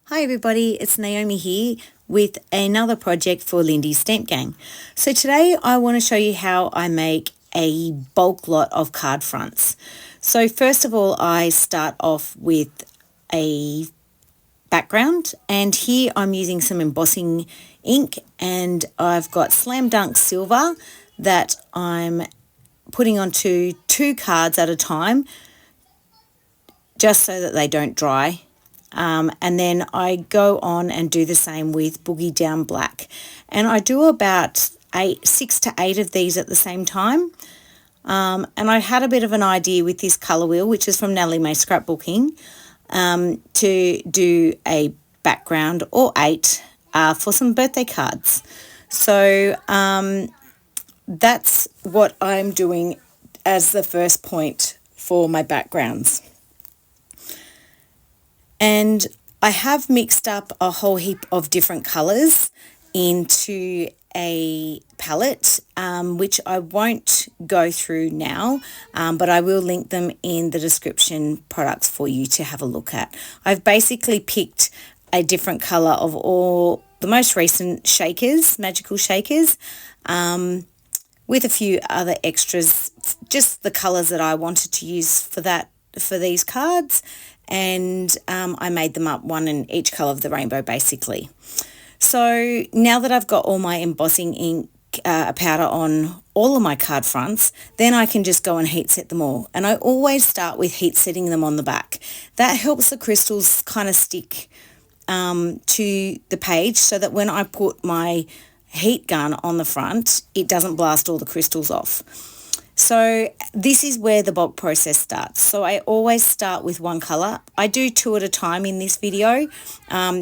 Hi everybody, it's Naomi here with another project for Lindys Stamp Gang. So today I want to show you how I make a bulk lot of card fronts. So first of all, I start off with a background, and here I'm using some embossing ink, and I've got Slam Dunk Silver that I'm putting onto 2 cards at a time just so that they don't dry. And then I go on and do the same with Boogie Down Black. And I do about 6 to 8 of these at the same time. And I had a bit of an idea with this colour wheel, which is from Natalie May Scrapbooking, to do a background or 8 for some birthday cards. So that's what I'm doing as the first point for my backgrounds. And I have mixed up a whole heap of different colours into a palette, which I won't go through now, but I will link them in the description products for you to have a look at. I've basically picked a different colour of all the most recent shakers, magical shakers, with a few other extras, just the colours that I wanted to use for these cards. And I made them up one in each colour of the rainbow basically. So now that I've got all my embossing ink powder on all of my card fronts, then I can just go and heat set them all. And I always start with heat setting them on the back. That helps the crystals kind of stick to the page, so that when I put my heat gun on the front, it doesn't blast all the crystals off. So this is where the bulk process starts. So I always start with one colour. I do 2 at a time in this video,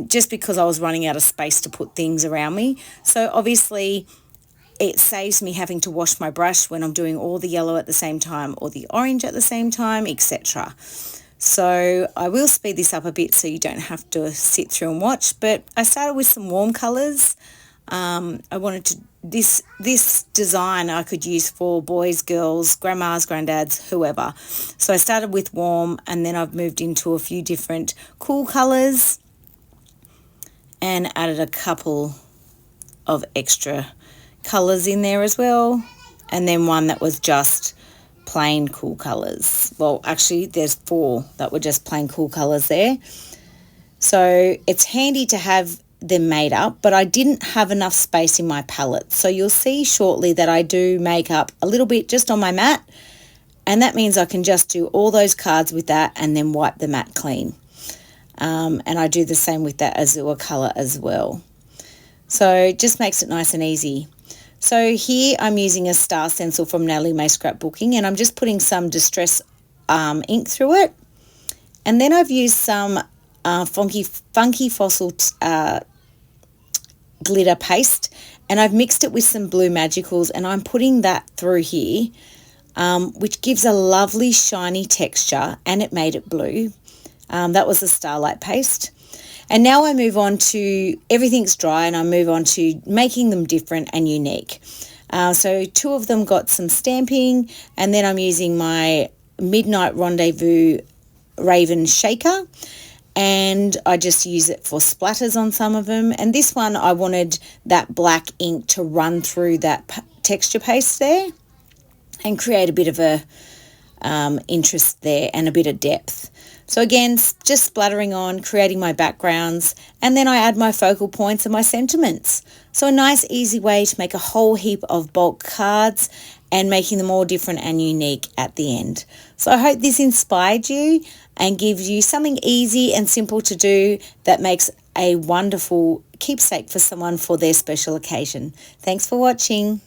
just because I was running out of space to put things around me. So obviously it saves me having to wash my brush when I'm doing all the yellow at the same time or the orange at the same time, etc. So I will speed this up a bit so you don't have to sit through and watch. But I started with some warm colours. I wanted to this design I could use for boys, girls, grandmas, granddads, whoever. So I started with warm, and then I've moved into a few different cool colours and added a couple of extra colours in there as well, and then one that was just plain cool colours. Well, actually there's 4 that were just plain cool colours there. So it's handy to have them made up, but I didn't have enough space in my palette. So you'll see shortly that I do make up a little bit just on my mat, and that means I can just do all those cards with that and then wipe the mat clean. And I do the same with that azure colour as well. So it just makes it nice and easy. So here I'm using a star stencil from Natalie May Scrapbooking, and I'm just putting some distress ink through it. And then I've used some funky fossil glitter paste, and I've mixed it with some blue magicals, and I'm putting that through here, which gives a lovely shiny texture, and it made it blue. That was the starlight paste. And now I move on to, everything's dry, and I move on to making them different and unique. So 2 of them got some stamping, and then I'm using my Midnight Rendezvous Raven shaker, and I just use it for splatters on some of them. And this one, I wanted that black ink to run through that texture paste there and create a bit of a interest there and a bit of depth. So again, just splattering on, creating my backgrounds, and then I add my focal points and my sentiments. So a nice easy way to make a whole heap of bulk cards and making them all different and unique at the end. So I hope this inspired you and gives you something easy and simple to do that makes a wonderful keepsake for someone for their special occasion. Thanks for watching.